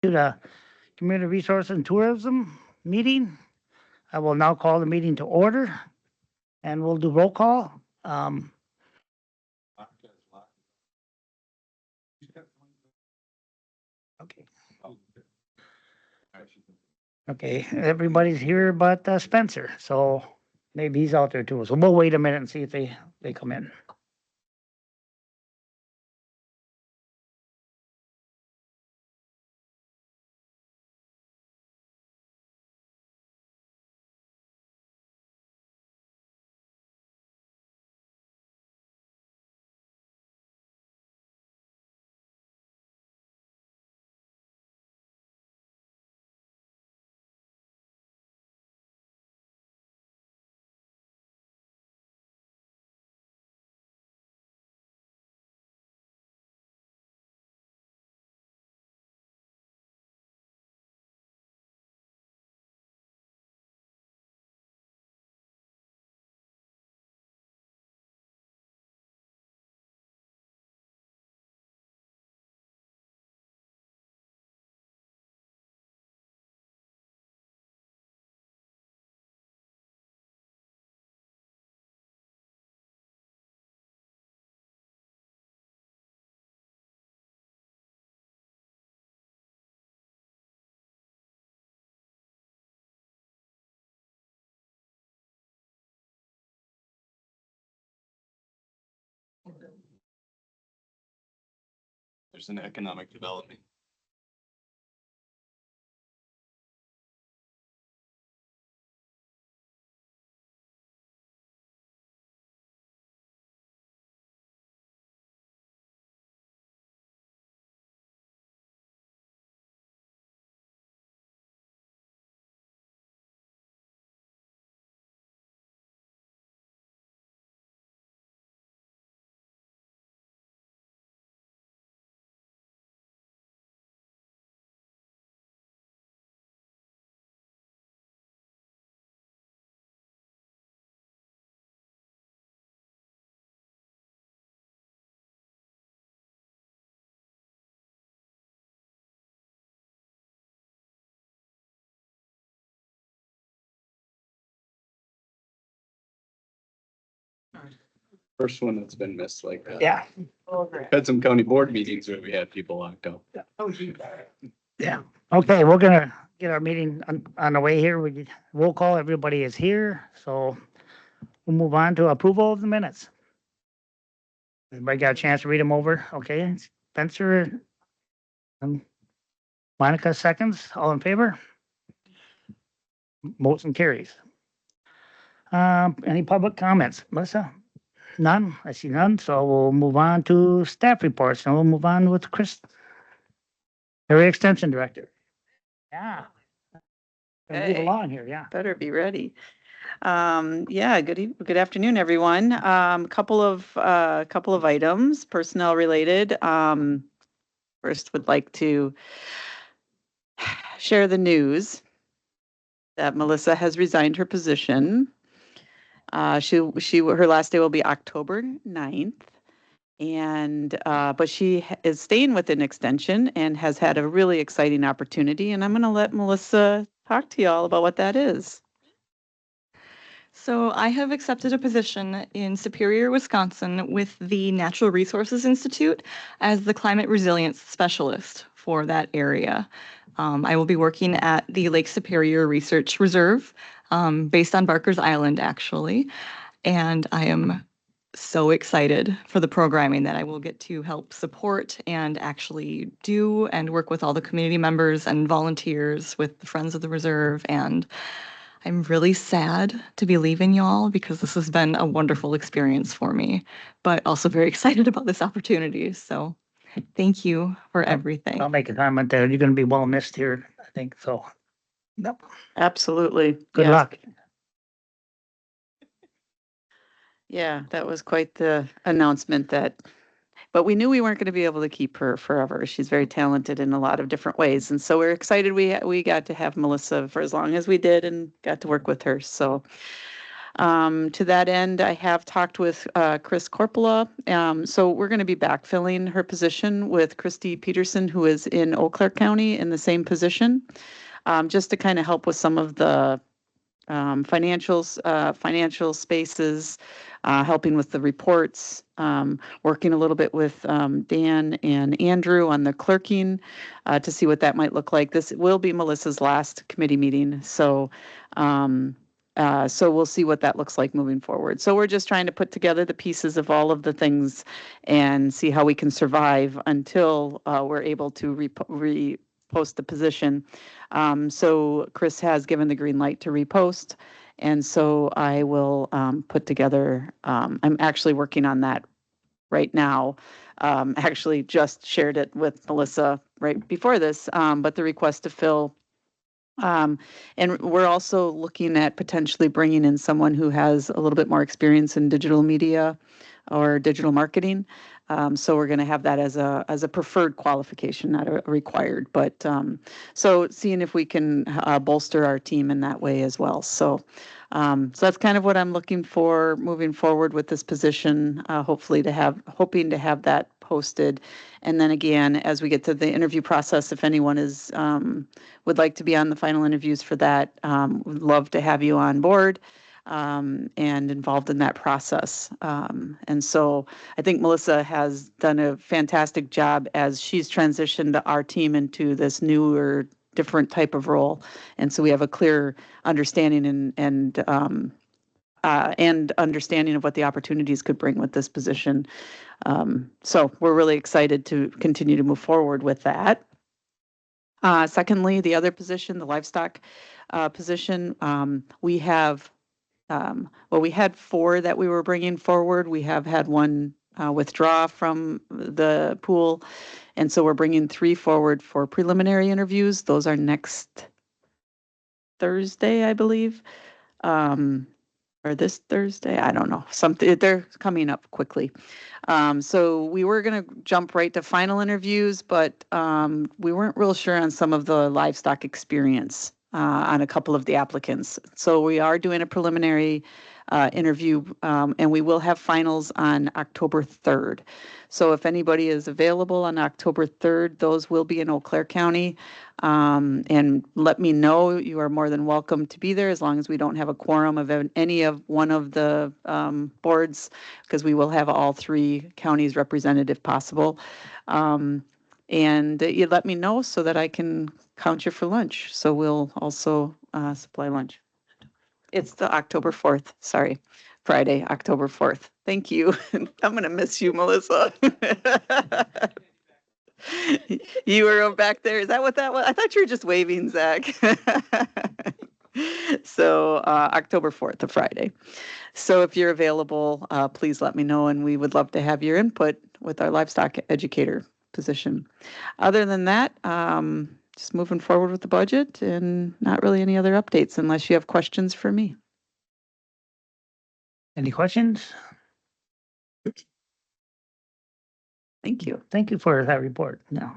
To the Community Resource and Tourism meeting. I will now call the meeting to order and we'll do roll call. Okay. Okay, everybody's here but Spencer, so maybe he's out there too. So we'll wait a minute and see if they come in. There's an economic development. First one that's been missed like that. Yeah, We've had some county board meetings where we had people locked up. yeah. Okay, we're gonna get our meeting on the way here. We roll call, everybody is here, so we'll move on to approval of the minutes. Everybody got a chance to read them over? Okay, Spencer, um, Monica seconds, all in favor? Motion carries. Any public comments? Melissa? None? I see none, so we'll move on to staff reports and we'll move on with Chris, Area Extension Director. Yeah. Gonna move Hey. along here, yeah. Better be ready. Yeah, good afternoon, everyone. Couple of items, personnel related. First would like to share the news that Melissa has resigned her position. Her last day will be October 9th. And but she is staying with an extension and has had a really exciting opportunity. And I'm going to let Melissa talk to y'all about what that is. So I have accepted a position in Superior, Wisconsin with the Natural Resources Institute as the climate resilience specialist for that area. I will be working at the Lake Superior Research Reserve, based on Barker's Island, actually. And I am so excited for the programming that I will get to help support and actually do and work with all the community members and volunteers with the Friends of the Reserve. And I'm really sad to be leaving y'all because this has been a wonderful experience for me, but also very excited about this opportunity. So thank you for everything. I'll make a comment there. You're gonna be well missed here, I think, so. Yep, Absolutely. good Yeah. luck. Yeah, that was quite the announcement but we knew we weren't going to be able to keep her forever. She's very talented in a lot of different ways. And so we're excited we got to have Melissa for as long as we did and got to work with her. So To that end, I have talked with Chris Corpola. So we're going to be backfilling her position with Christy Peterson, who is in Eau Claire County in the same position, just to kind of help with some of the financial spaces, helping with the reports, working a little bit with Dan and Andrew on the clerking to see what that might look like. This will be Melissa's last committee meeting, so so we'll see what that looks like moving forward. So we're just trying to put together the pieces of all of the things and see how we can survive until we're able to repost the position. So Chris has given the green light to repost. And so I will put together, I'm actually working on that right now. Actually just shared it with Melissa right before this, but the request to fill. And we're also looking at potentially bringing in someone who has a little bit more experience in digital media or digital marketing. So we're going to have that as a preferred qualification, not a required. But so seeing if we can bolster our team in that way as well. So that's kind of what I'm looking for moving forward with this position. Hoping to have that posted. And then again, as we get to the interview process, if anyone is would like to be on the final interviews for that, would love to have you on board. And involved in that process. And so I think Melissa has done a fantastic job as she's transitioned our team into this newer, different type of role. And so we have a clear understanding and understanding of what the opportunities could bring with this position. So we're really excited to continue to move forward with that. Secondly, the other position, the livestock position, we have we had 4 that we were bringing forward. We have had 1 withdraw from the pool. And so we're bringing 3 forward for preliminary interviews. Those are next Thursday, I believe. Or this Thursday, I don't know. They're coming up quickly. So we were going to jump right to final interviews, but we weren't real sure on some of the livestock experience on a couple of the applicants. So we are doing a preliminary interview, and we will have finals on October 3rd. So if anybody is available on October 3rd, those will be in Eau Claire County. And let me know. You are more than welcome to be there as long as we don't have a quorum of any of one of the boards, because we will have all 3 counties represented if possible. And you let me know so that I can count you for lunch. So we'll also supply lunch. It's the October 4th, sorry, Friday, October 4th. Thank you. I'm going to miss you, Melissa. You were back there. Is that what that was? I thought you were just waving, Zach. So October 4th, a Friday. So if you're available, please let me know, and we would love to have your input with our livestock educator position. Other than that, just moving forward with the budget and not really any other updates unless you have questions for me. Any questions? Thank you. Thank you for that report. No.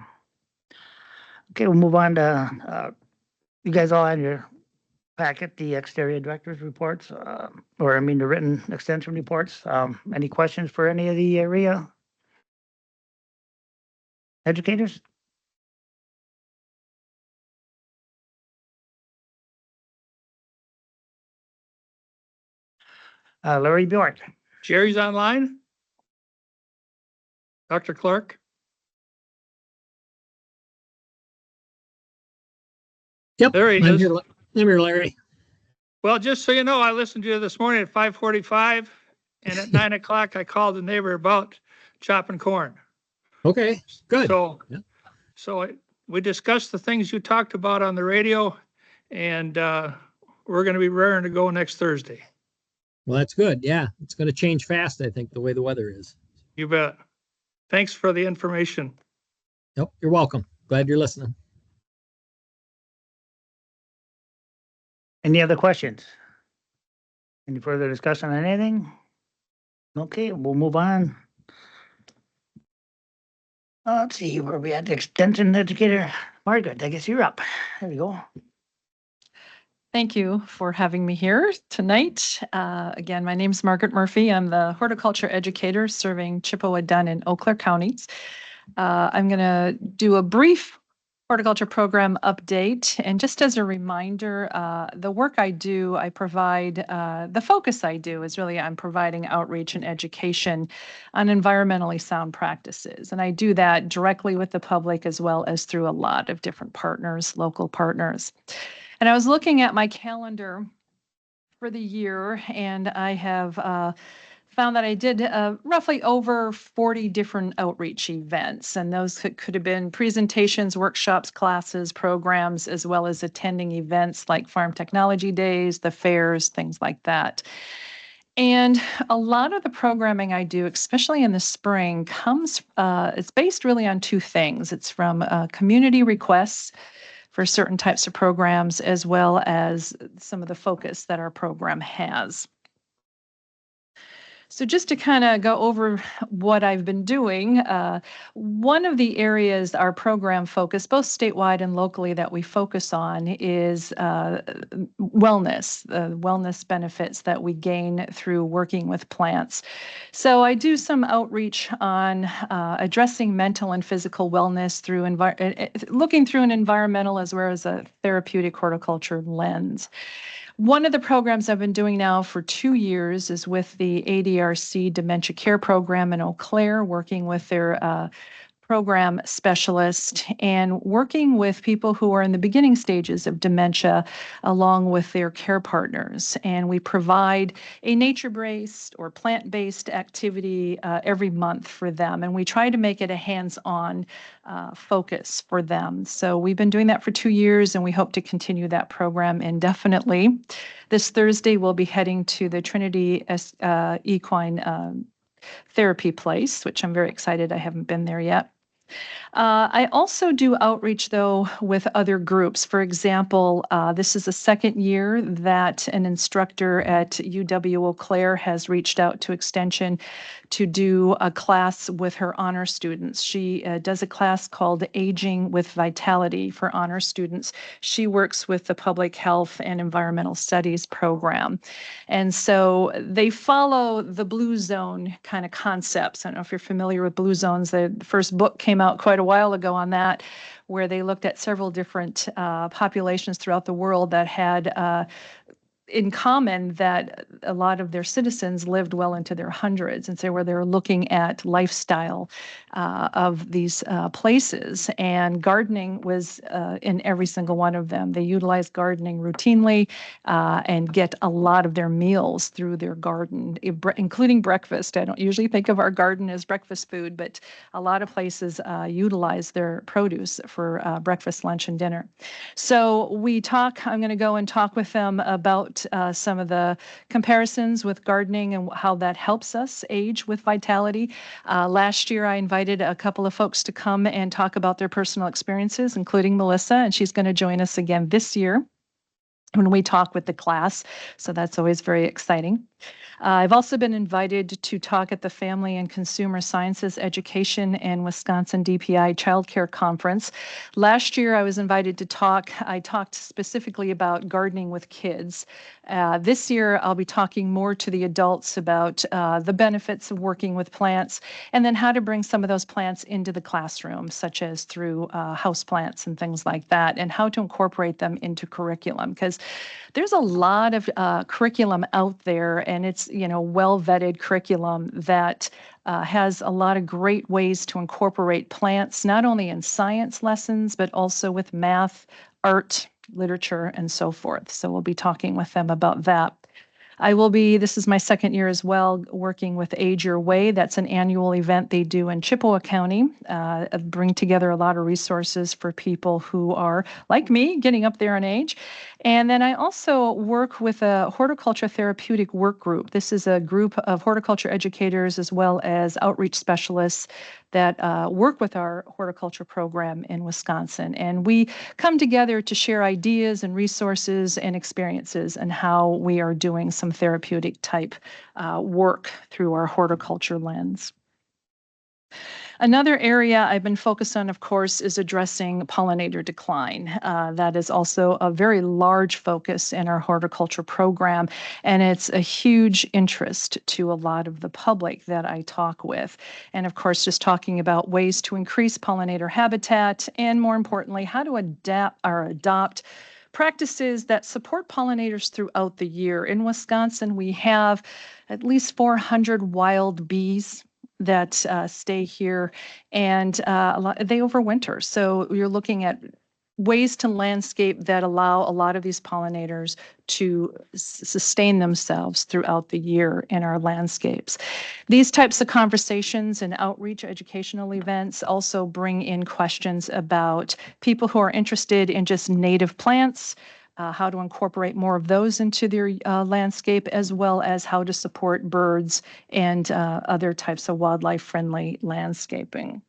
Okay, we'll move on to, you guys all have your packet, the exterior director's reports, the written extension reports. Any questions for any of the area educators? Larry Bjork. Jerry's online? Dr. Clark? Yep. There he I'm is. here, I'm here, Larry. Well, just so you know, I listened to you this morning at 5:45, and at 9 o'clock, I called the neighbor about chopping corn. Okay, good. So, Yeah. We discussed the things you talked about on the radio, and we're going to be raring to go next Thursday. Well, that's good. Yeah, it's going to change fast, I think, the way the weather is. You bet. Thanks for the information. Yep, you're welcome. Glad you're listening. Any other questions? Any further discussion on anything? Okay, we'll move on. Let's see where we at. The extension educator. Margaret, I guess you're up. There you go. Thank you for having me here tonight. Again, my name is Margaret Murphy. I'm the horticulture educator serving Chippewa, Dunn, and Eau Claire counties. I'm going to do a brief horticulture program update. And just as a reminder, the work I do, I provide, the focus I do is really I'm providing outreach and education on environmentally sound practices. And I do that directly with the public as well as through a lot of different partners, local partners. And I was looking at my calendar for the year, and I have found that I did roughly over 40 different outreach events. And those could have been presentations, workshops, classes, programs, as well as attending events like Farm Technology Days, the fairs, things like that. And a lot of the programming I do, especially in the spring, it's based really on two things. It's from community requests for certain types of programs, as well as some of the focus that our program has. So just to kind of go over what I've been doing, one of the areas our program focus, both statewide and locally, that we focus on is wellness, the wellness benefits that we gain through working with plants. So I do some outreach on addressing mental and physical wellness through looking through an environmental as well as a therapeutic horticulture lens. One of the programs I've been doing now for 2 years is with the ADRC Dementia Care Program in Eau Claire, working with their program specialist and working with people who are in the beginning stages of dementia along with their care partners. And we provide a nature-based or plant-based activity every month for them. And we try to make it a hands-on focus for them. So we've been doing that for 2 years, and we hope to continue that program indefinitely. This Thursday, we'll be heading to the Trinity Equine Therapy Place, which I'm very excited. I haven't been there yet. I also do outreach, though, with other groups. For example, this is the second year that an instructor at UW Eau Claire has reached out to Extension to do a class with her honor students. She does a class called Aging with Vitality for honor students. She works with the Public Health and Environmental Studies program. And so they follow the Blue Zone kind of concepts. I don't know if you're familiar with Blue Zones. The first book came out quite a while ago on that, where they looked at several different populations throughout the world that had in common that a lot of their citizens lived well into their hundreds. And so where they're looking at lifestyle of these places, and gardening was in every single one of them. They utilize gardening routinely and get a lot of their meals through their garden, including breakfast. I don't usually think of our garden as breakfast food, but a lot of places utilize their produce for breakfast, lunch, and dinner. So I'm going to go and talk with them about some of the comparisons with gardening and how that helps us age with vitality. Last year, I invited a couple of folks to come and talk about their personal experiences, including Melissa, and she's going to join us again this year when we talk with the class. So that's always very exciting. I've also been invited to talk at the Family and Consumer Sciences Education and Wisconsin DPI Childcare Conference. Last year, I was invited to talk. I talked specifically about gardening with kids. This year, I'll be talking more to the adults about the benefits of working with plants, and then how to bring some of those plants into the classroom, such as through house plants and things like that, and how to incorporate them into curriculum. Because there's a lot of curriculum out there, and it's well-vetted curriculum that has a lot of great ways to incorporate plants, not only in science lessons, but also with math, art, literature, and so forth. So we'll be talking with them about that. This is my second year as well, working with Age Your Way. That's an annual event they do in Chippewa County, bring together a lot of resources for people who are, like me, getting up there in age. And then I also work with a horticulture therapeutic work group. This is a group of horticulture educators as well as outreach specialists that work with our horticulture program in Wisconsin. And we come together to share ideas and resources and experiences and how we are doing some therapeutic type work through our horticulture lens. Another area I've been focused on, of course, is addressing pollinator decline. That is also a very large focus in our horticulture program, and it's a huge interest to a lot of the public that I talk with. And of course, just talking about ways to increase pollinator habitat, and more importantly, how to adapt or adopt practices that support pollinators throughout the year. In Wisconsin, we have at least 400 wild bees that stay here, and they overwinter. So you're looking at ways to landscape that allow a lot of these pollinators to sustain themselves throughout the year in our landscapes. These types of conversations and outreach educational events also bring in questions about people who are interested in just native plants, how to incorporate more of those into their landscape, as well as how to support birds and other types of wildlife-friendly landscaping.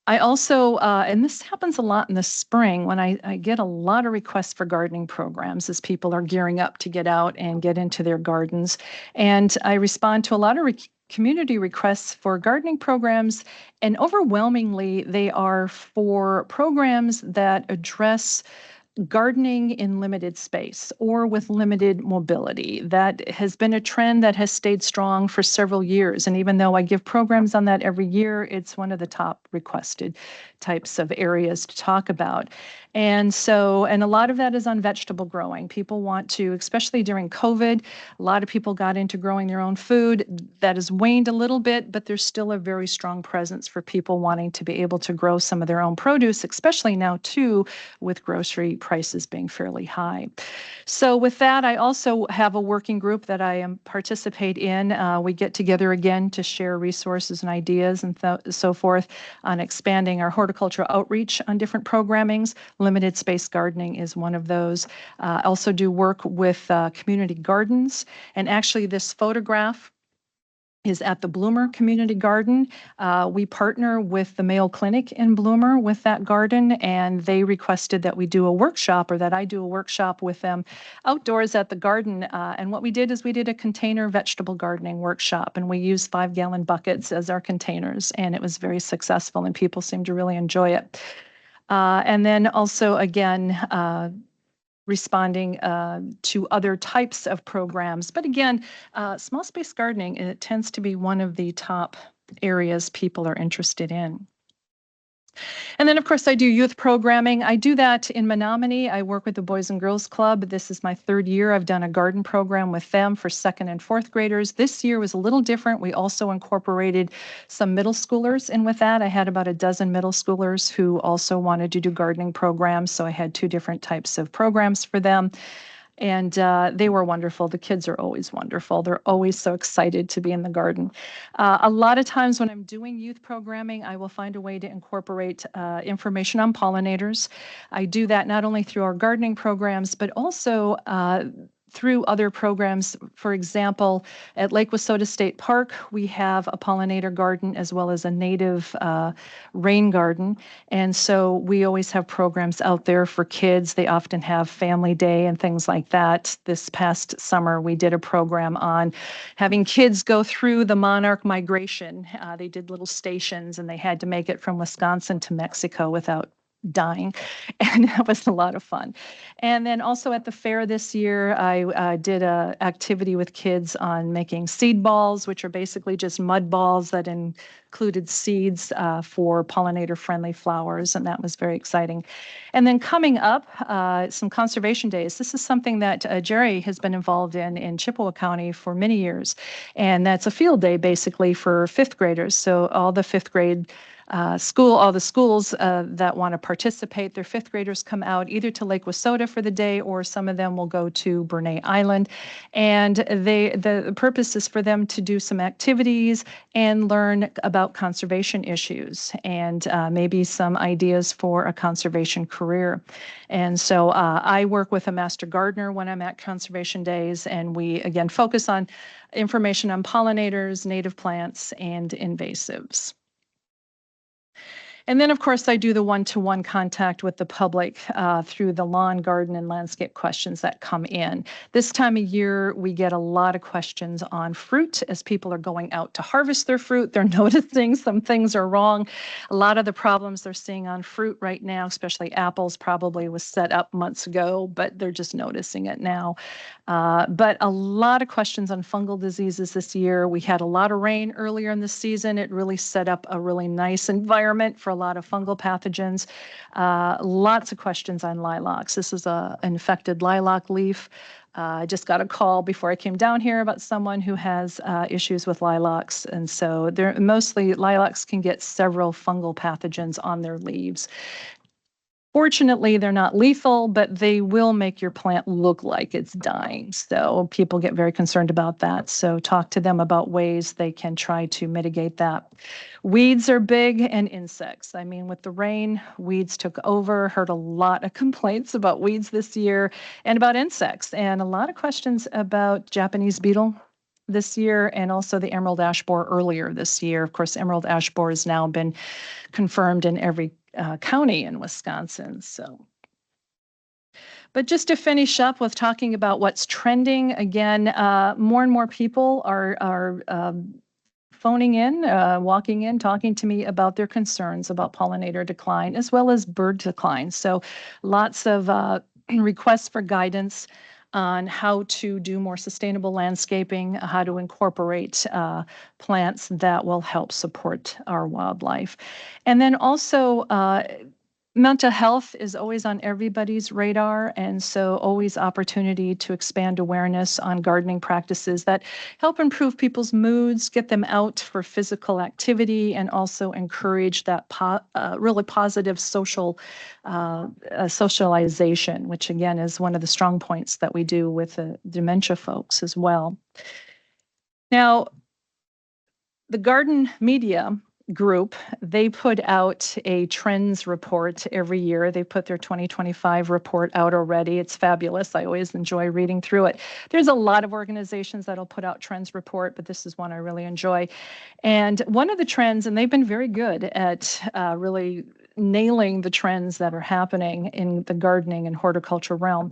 I also, and this happens a lot in the spring when I get a lot of requests for gardening programs as people are gearing up to get out and get into their gardens. And I respond to a lot of community requests for gardening programs, and overwhelmingly, they are for programs that address gardening in limited space or with limited mobility. That has been a trend that has stayed strong for several years. And even though I give programs on that every year, it's one of the top requested types of areas to talk about. And so, and a lot of that is on vegetable growing. People want to, especially during COVID, a lot of people got into growing their own food. That has waned a little bit, but there's still a very strong presence for people wanting to be able to grow some of their own produce, especially now too, with grocery prices being fairly high. So with that, I also have a working group that I participate in. We get together again to share resources and ideas and so forth on expanding our horticultural outreach on different programmings. Limited space gardening is one of those. I also do work with community gardens. And actually this photograph is at the Bloomer Community Garden. We partner with the Mayo Clinic in Bloomer with that garden, and they requested that we do a workshop, or that I do a workshop with them outdoors at the garden. And what we did is we did a container vegetable gardening workshop, and we used 5-gallon buckets as our containers, and it was very successful, and people seemed to really enjoy it. And then also, again, responding to other types of programs. But again, small space gardening, it tends to be one of the top areas people are interested in. And then, of course, I do youth programming. I do that in Menominee. I work with the Boys and Girls Club. This is my 3rd year. I've done a garden program with them for 2nd and 4th graders. This year was a little different. We also incorporated some middle schoolers in with that. I had about a dozen middle schoolers who also wanted to do gardening programs. So I had 2 different types of programs for them. And they were wonderful. The kids are always wonderful. They're always so excited to be in the garden. A lot of times when I'm doing youth programming, I will find a way to incorporate information on pollinators. I do that not only through our gardening programs, but also through other programs. For example, at Lake Wissota State Park, we have a pollinator garden as well as a native rain garden. And so we always have programs out there for kids. They often have family day and things like that. This past summer, we did a program on having kids go through the monarch migration. They did little stations, and they had to make it from Wisconsin to Mexico without dying, and that was a lot of fun. And then also at the fair this year, I did a activity with kids on making seed balls, which are basically just mud balls that included seeds for pollinator-friendly flowers, and that was very exciting. And then coming up, some conservation days. This is something that Jerry has been involved in Chippewa County for many years, and that's a field day basically for 5th graders. So all the 5th grade all the schools that want to participate, their 5th graders come out either to Lake Wissota for the day, or some of them will go to Bernay Island. And the purpose is for them to do some activities and learn about conservation issues, and maybe some ideas for a conservation career. And so I work with a master gardener when I'm at conservation days, and we again focus on information on pollinators, native plants, and invasives. And then, of course, I do the one-to-one contact with the public through the lawn, garden, and landscape questions that come in. This time of year, we get a lot of questions on fruit as people are going out to harvest their fruit. They're noticing some things are wrong. A lot of the problems they're seeing on fruit right now, especially apples, probably was set up months ago, but they're just noticing it now. But a lot of questions on fungal diseases this year. We had a lot of rain earlier in the season. It really set up a really nice environment for a lot of fungal pathogens. Lots of questions on lilacs. This is an infected lilac leaf. I just got a call before I came down here about someone who has issues with lilacs. And so they're mostly lilacs can get several fungal pathogens on their leaves. Fortunately, they're not lethal, but they will make your plant look like it's dying. So people get very concerned about that. So talk to them about ways they can try to mitigate that. Weeds are big, and insects. I mean, with the rain, weeds took over. Heard a lot of complaints about weeds this year and about insects, and a lot of questions about Japanese beetle this year, and also the emerald ash borer earlier this year. Of course, emerald ash borer has now been confirmed in every county in Wisconsin. So, but just to finish up with talking about what's trending, again, more and more people are phoning in, walking in, talking to me about their concerns about pollinator decline as well as bird decline. So, lots of requests for guidance on how to do more sustainable landscaping, how to incorporate plants that will help support our wildlife. And then also, mental health is always on everybody's radar, and so always opportunity to expand awareness on gardening practices that help improve people's moods, get them out for physical activity, and also encourage that really positive social socialization, which again is one of the strong points that we do with dementia folks as well. Now, the garden media group, they put out a trends report every year. They put their 2025 report out already. It's fabulous. I always enjoy reading through it. There's a lot of organizations that'll put out trends report, but this is one I really enjoy. And one of the trends, and they've been very good at really nailing the trends that are happening in the gardening and horticulture realm.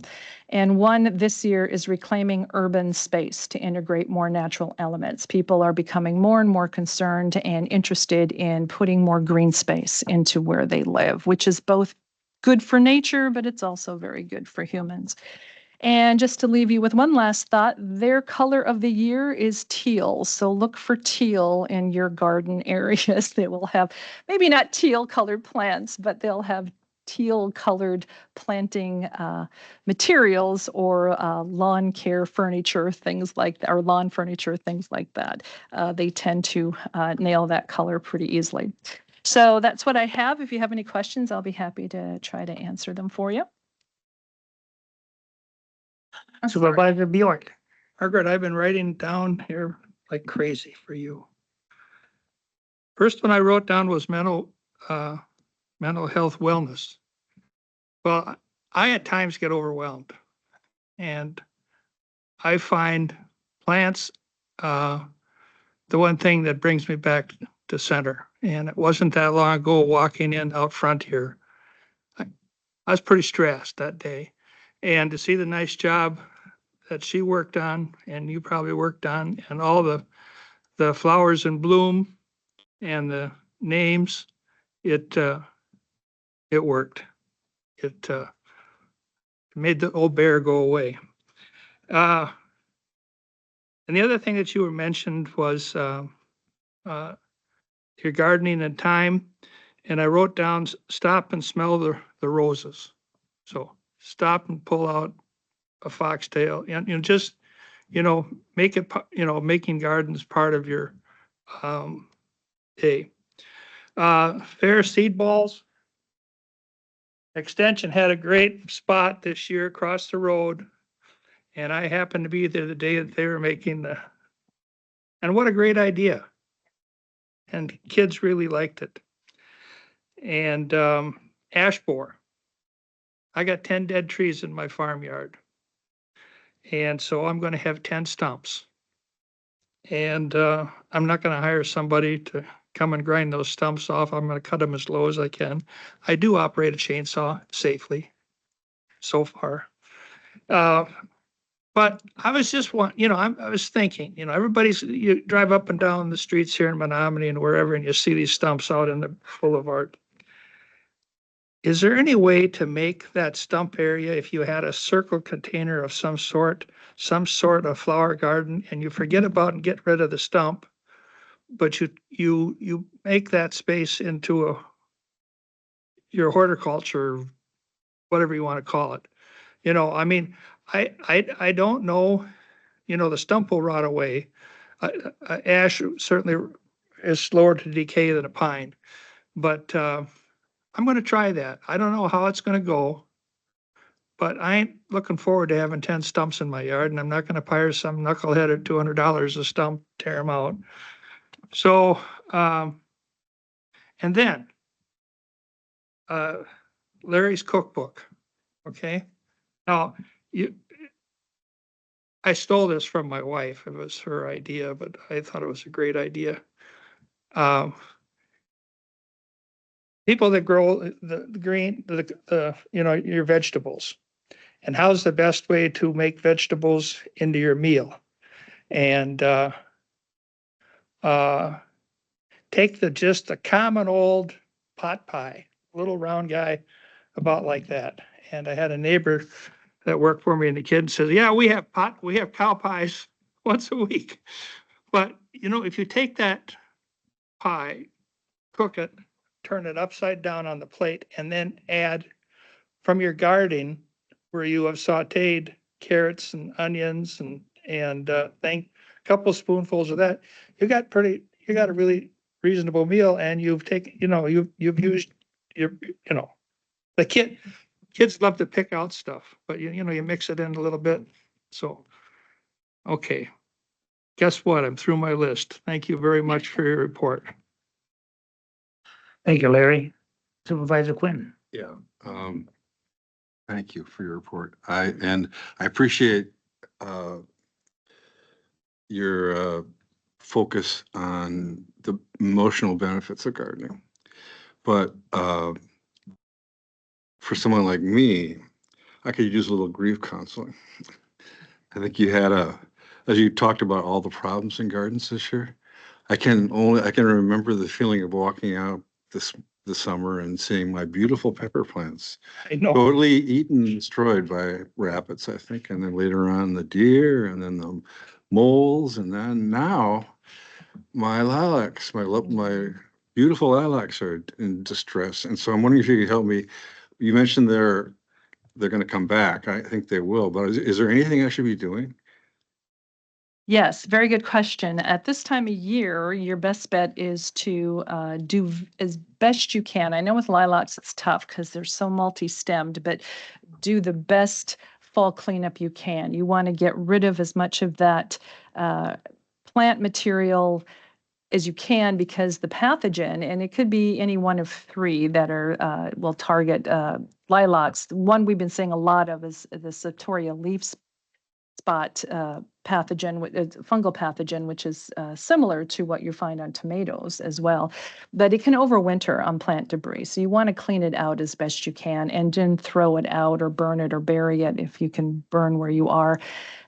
And one this year is reclaiming urban space to integrate more natural elements. People are becoming more and more concerned and interested in putting more green space into where they live, which is both good for nature, but it's also very good for humans. And just to leave you with one last thought, their color of the year is teal. So look for teal in your garden areas. They will have maybe not teal colored plants, but they'll have teal colored planting materials or lawn care furniture, things like that, or lawn furniture, things like that. They tend to nail that color pretty easily. So that's what I have. If you have any questions, I'll be happy to try to answer them for you. Supervisor Bjork. Margaret, I've been writing down here like crazy for you. First one I wrote down was mental health wellness. Well, I at times get overwhelmed, and I find plants the one thing that brings me back to center. And it wasn't that long ago walking in out front here. I was pretty stressed that day. And to see the nice job that she worked on and you probably worked on, and all the flowers in bloom and the names, it worked. It made the old bear go away. And the other thing that you mentioned was your gardening and time. And I wrote down, stop and smell the roses. So stop and pull out a foxtail, and just make it, making gardens part of your day. Fair seed balls. Extension had a great spot this year across the road, and I happened to be there the day that they were making and what a great idea. And kids really liked it. And ash borer. I got 10 dead trees in my farmyard. And so I'm going to have 10 stumps. And I'm not going to hire somebody to come and grind those stumps off. I'm going to cut them as low as I can. I do operate a chainsaw safely so far. But I was just I was thinking, you drive up and down the streets here in Menominee and wherever, and you see these stumps out in the boulevard. Is there any way to make that stump area, if you had a circle container of some sort of flower garden, and you forget about and get rid of the stump, but you make that space into your horticulture, whatever you want to call it. I mean, I don't know, the stump will rot away. Ash certainly is slower to decay than a pine, but I'm going to try that. I don't know how it's going to go, but I ain't looking forward to having 10 stumps in my yard, and I'm not going to hire some knucklehead at $200 a stump, tear them out. So, and then Larry's cookbook. Okay. Now, I stole this from my wife. It was her idea, but I thought it was a great idea. People that grow the green, your vegetables, and how's the best way to make vegetables into your meal? And take just the common old pot pie, little round guy, about like that. And I had a neighbor that worked for me, and the kid says, "Yeah, we have cow pies once a week." But if you take that pie, cook it, turn it upside down on the plate, and then add from your garden where you have sauteed carrots and onions and a couple spoonfuls of that, you got a really reasonable meal, and you've taken, you've used the kids love to pick out stuff, but you mix it in a little bit. So, okay. Guess what? I'm through my list. Thank you very much for your report. Thank you, Larry. Supervisor Quinn. Yeah, thank you for your report. I appreciate your focus on the emotional benefits of gardening. But for someone like me, I could use a little grief counseling. I think as you talked about all the problems in gardens this year, I can remember the feeling of walking out this summer and seeing my beautiful pepper plants I know. totally eaten and destroyed by rabbits, I think, and then later on the deer, and then the moles, and then now my lilacs, my beautiful lilacs are in distress. And so I'm wondering if you could help me. You mentioned they're going to come back. I think they will, but is there anything I should be doing? Yes, very good question. At this time of year, your best bet is to do as best you can. I know with lilacs it's tough because they're so multi-stemmed, but do the best fall cleanup you can. You want to get rid of as much of that plant material as you can, because the pathogen, and it could be any one of three that will target lilacs. One we've been seeing a lot of is the Septoria leaf spot pathogen, fungal pathogen, which is similar to what you find on tomatoes as well, but it can overwinter on plant debris. So you want to clean it out as best you can, and then throw it out or burn it or bury it if you can burn where you are.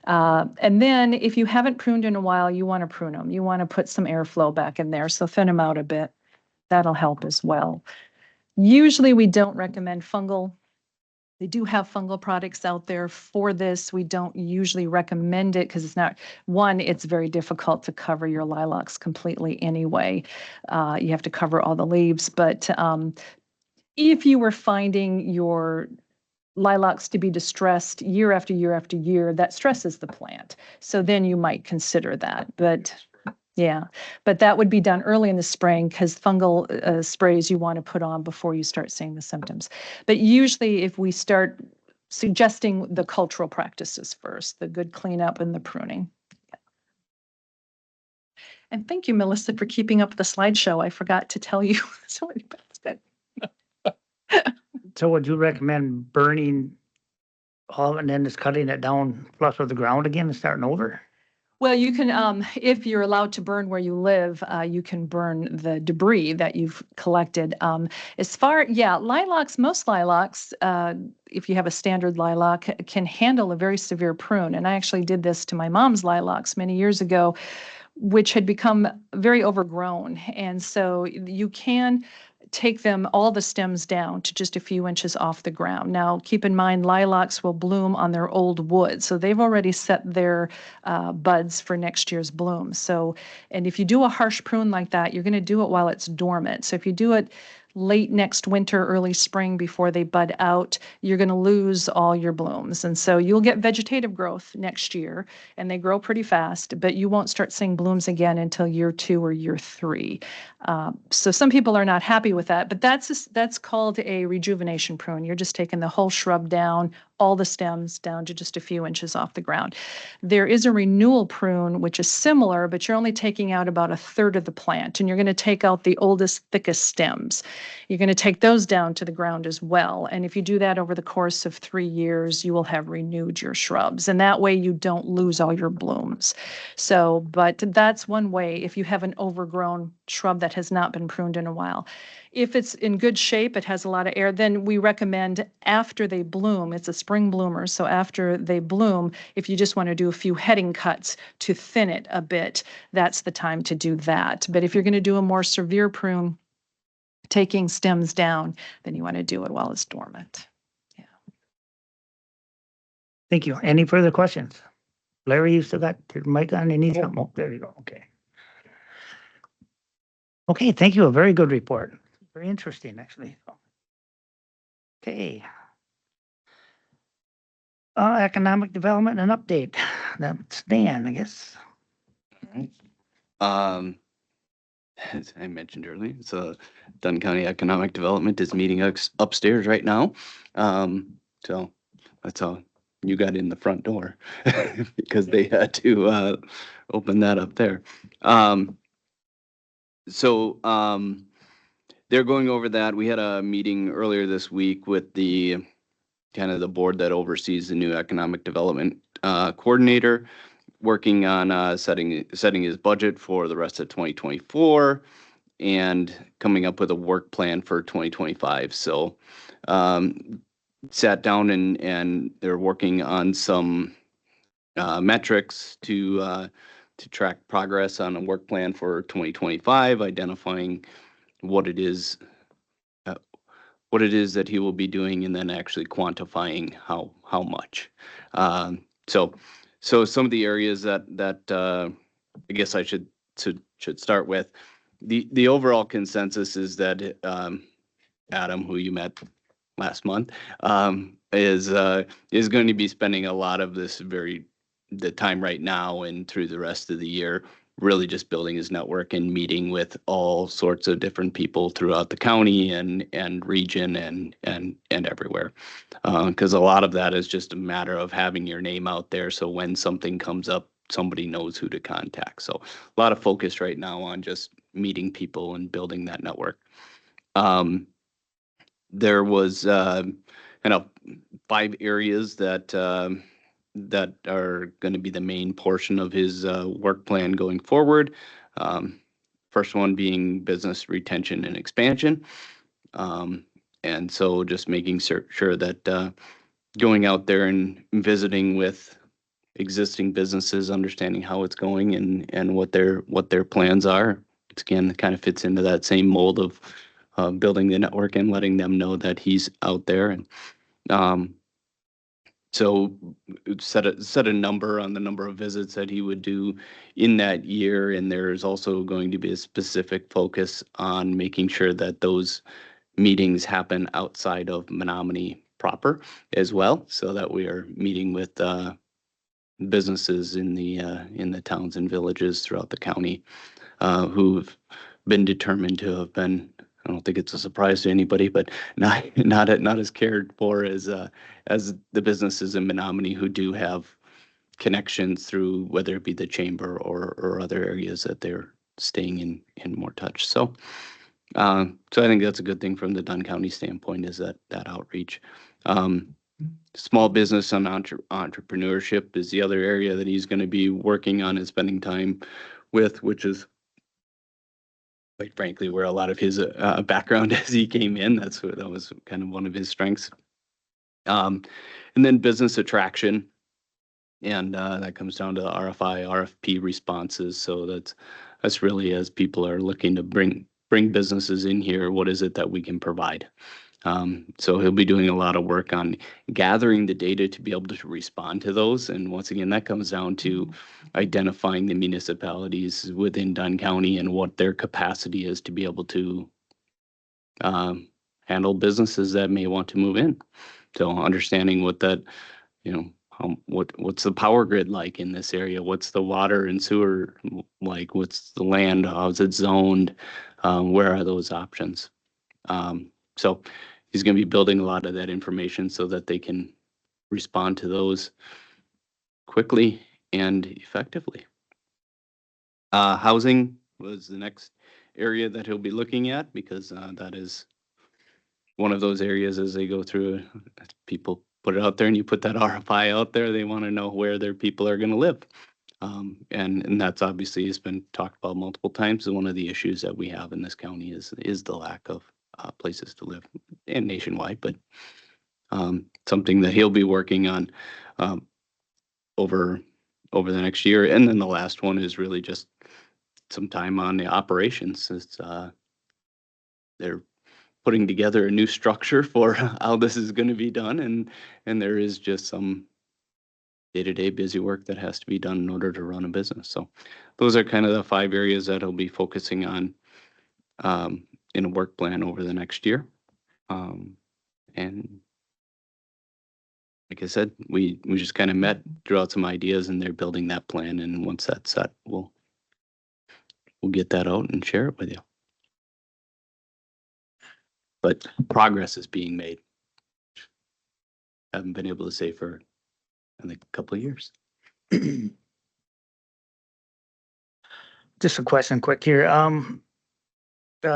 And then if you haven't pruned in a while, you want to prune them. You want to put some airflow back in there, so thin them out a bit. That'll help as well. Usually we don't recommend fungal. They do have fungal products out there for this. We don't usually recommend it because it's very difficult to cover your lilacs completely anyway. You have to cover all the leaves. But if you were finding your lilacs to be distressed year after year after year, that stresses the plant. So then you might consider that. But yeah, but that would be done early in the spring, because fungal sprays you want to put on before you start seeing the symptoms. But usually if we start suggesting the cultural practices first, the good cleanup and the pruning. And thank you, Melissa, for keeping up the slideshow. I forgot to tell you. So that's good. So would you recommend burning all and then just cutting it down flush with the ground again and starting over? Well, you can, if you're allowed to burn where you live, you can burn the debris that you've collected. Lilacs, most lilacs, if you have a standard lilac, can handle a very severe prune. And I actually did this to my mom's lilacs many years ago, which had become very overgrown. And so you can take them, all the stems down to just a few inches off the ground. Now, keep in mind, lilacs will bloom on their old wood. So they've already set their buds for next year's bloom. So, and if you do a harsh prune like that, you're going to do it while it's dormant. So if you do it late next winter, early spring before they bud out, you're going to lose all your blooms. And so you'll get vegetative growth next year, and they grow pretty fast, but you won't start seeing blooms again until year 2 or year 3. So some people are not happy with that, but that's called a rejuvenation prune. You're just taking the whole shrub down, all the stems down to just a few inches off the ground. There is a renewal prune, which is similar, but you're only taking out about a third of the plant, and you're going to take out the oldest, thickest stems. You're going to take those down to the ground as well. And if you do that over the course of 3 years, you will have renewed your shrubs. And that way you don't lose all your blooms. So, but that's one way if you have an overgrown shrub that has not been pruned in a while. If it's in good shape, it has a lot of air, then we recommend after they bloom, it's a spring bloomer, so after they bloom, if you just want to do a few heading cuts to thin it a bit, that's the time to do that. But if you're going to do a more severe prune, taking stems down, then you want to do it while it's dormant. Thank you. Any further questions? Larry, you still got your mic on? You need something? Oh, there you go. Okay. Okay, thank you. A very good report. Very interesting, actually. Okay. Economic development and update. That's Dan, I guess. Um, as I mentioned earlier, so Dunn County Economic Development is meeting upstairs right now. So that's how you got in the front door because they had to open that up there. They're going over that. We had a meeting earlier this week with the kind of the board that oversees the new economic development coordinator, working on setting his budget for the rest of 2024 and coming up with a work plan for 2025. So sat down and they're working on some metrics to track progress on a work plan for 2025, identifying what it is that he will be doing, and then actually quantifying how much. So some of the areas that I guess I should start with. The overall consensus is that Adam, who you met last month, is going to be spending a lot of the time right now and through the rest of the year really just building his network and meeting with all sorts of different people throughout the county and region and everywhere. Because a lot of that is just a matter of having your name out there. So when something comes up, somebody knows who to contact. So a lot of focus right now on just meeting people and building that network. There was kind of 5 areas that are going to be the main portion of his work plan going forward. First one being business retention and expansion. And so just making sure that going out there and visiting with existing businesses, understanding how it's going and what their plans are. It's again, kind of fits into that same mold of building the network and letting them know that he's out there. And so set a number on the number of visits that he would do in that year. And there's also going to be a specific focus on making sure that those meetings happen outside of Menominee proper as well, so that we are meeting with businesses in the towns and villages throughout the county who've been determined to have been. I don't think it's a surprise to anybody, but not as cared for as the businesses in Menominee who do have connections through whether it be the chamber or other areas that they're staying in more touch. So I think that's a good thing from the Dunn County standpoint is that outreach. Small business and entrepreneurship is the other area that he's going to be working on and spending time with, which is quite frankly where a lot of his background as he came in. That was kind of one of his strengths. And then business attraction, and that comes down to the RFI, RFP responses. So that's really as people are looking to bring businesses in here, what is it that we can provide? So he'll be doing a lot of work on gathering the data to be able to respond to those. And once again, that comes down to identifying the municipalities within Dunn County and what their capacity is to be able to handle businesses that may want to move in. So understanding what that, what's the power grid like in this area? What's the water and sewer like? What's the land? How's it zoned? Where are those options? So he's going to be building a lot of that information so that they can respond to those quickly and effectively. Housing was the next area that he'll be looking at, because that is one of those areas as they go through, people put it out there and you put that RFI out there, they want to know where their people are going to live. And that's obviously has been talked about multiple times. One of the issues that we have in this county is the lack of places to live, and nationwide, but something that he'll be working on over the next year. And then the last one is really just some time on the operations. It's they're putting together a new structure for how this is going to be done, and there is just some day-to-day busy work that has to be done in order to run a business. So those are kind of the 5 areas that he'll be focusing on in a work plan over the next year. And like I said, we just kind of met, drew out some ideas, and they're building that plan. And once that's set, we'll get that out and share it with you. But progress is being made. Haven't been able to say for, I think, a couple of years. Just a question quick here. We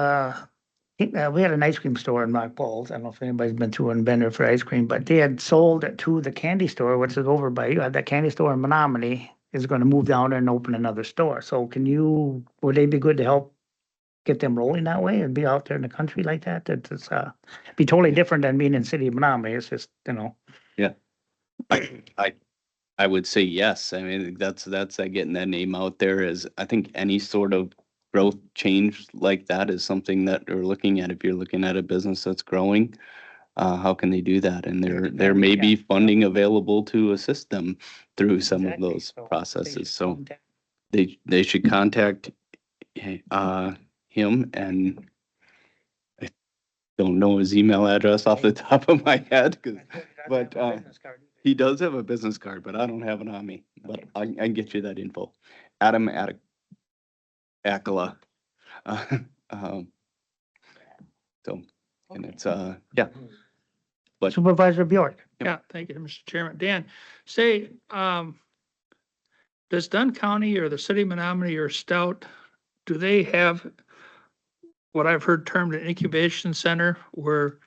had an ice cream store in Rock Falls. I don't know if anybody's been through and been there for ice cream, but they had sold it to the candy store, which is over by you. That candy store in Menominee is going to move down there and open another store. So would they be good to help get them rolling that way and be out there in the country like that? It's be totally different than being in city of Menominee. It's just, Yeah. I would say yes. I mean, that's getting that name out there. Is I think any sort of growth change like that is something that we're looking at. If you're looking at a business that's growing, how can they do that? And there may be funding available to assist them through some of those processes. So they should contact him, and I don't know his email address off the top of my head, but he does have a business card, but I don't have it on me. But I can get you that info. Adam Akala. So, and it's yeah. But Supervisor Bjork. Yeah, thank you, Mr. Chairman. Dan, say, does Dunn County or the city of Menominee or Stout, do they have what I've heard termed an incubation center, where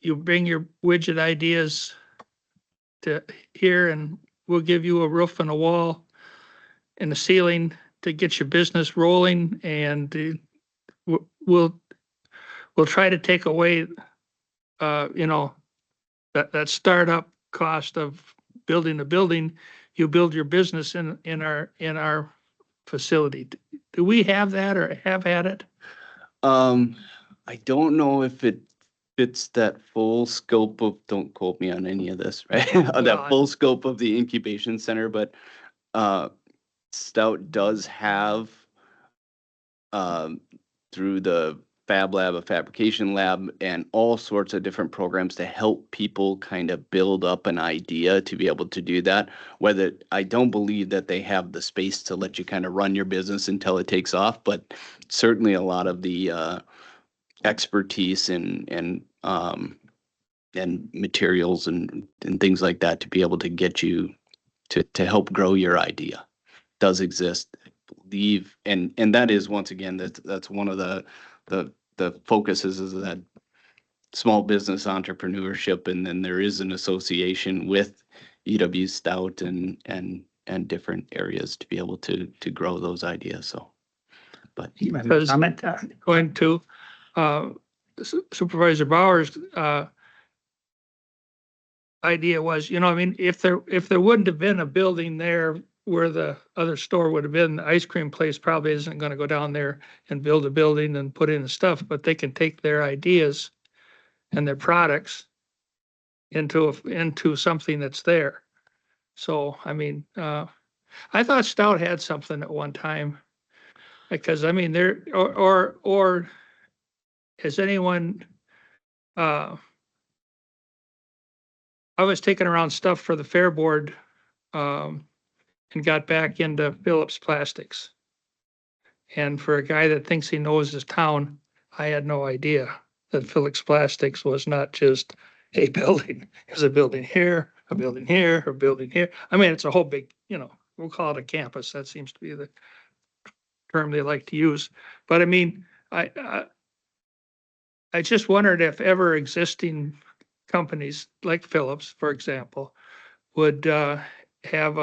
you bring your widget ideas to here and we'll give you a roof and a wall and a ceiling to get your business rolling, and we'll try to take away, that startup cost of building a building. You build your business in our facility. Do we have that or have had it? I don't know if it fits that full scope of, don't quote me on any of this, right? That full scope of the incubation center, but Stout does have through the Fab Lab, a fabrication lab, and all sorts of different programs to help people kind of build up an idea to be able to do that. Whether, I don't believe that they have the space to let you kind of run your business until it takes off, but certainly a lot of the expertise and materials and things like that to be able to get you to help grow your idea does exist. I believe, and that is, once again, that's one of the focuses is that small business entrepreneurship, and then there is an association with EW Stout and different areas to be able to grow those ideas. So, but Because Comment? going to Supervisor Bauer's idea was, I mean, if there wouldn't have been a building there where the other store would have been, the ice cream place probably isn't going to go down there and build a building and put in the stuff, but they can take their ideas and their products into something that's there. So, I mean, I thought Stout had something at one time, because I mean, or has anyone, I was taking around stuff for the fair board, and got back into Phillips Plastics. And for a guy that thinks he knows his town, I had no idea that Phillips Plastics was not just a building. It was a building here, a building here, a building here. I mean, it's a whole big, we'll call it a campus. That seems to be the term they like to use. But I mean, I just wondered if ever existing companies like Phillips, for example, would have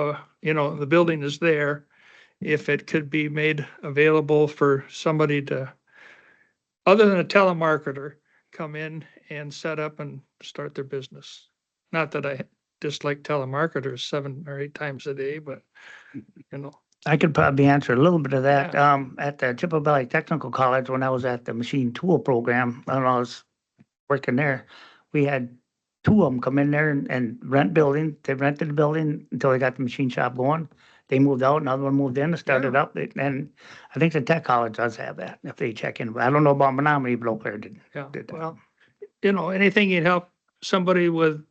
the building is there, if it could be made available for somebody to, other than a telemarketer, come in and set up and start their business. Not that I dislike telemarketers 7 or 8 times a day, but I could probably answer a little bit of that. At the Chippewa Valley Technical College, when I was at the machine tool program, when I was working there, we had 2 of them come in there and rent building. They rented the building until they got the machine shop going. They moved out, another one moved in and started up. And I think the tech college does have that if they check in. But I don't know about Menominee, but Eau Claire did. yeah, did that. well, anything you'd help somebody with,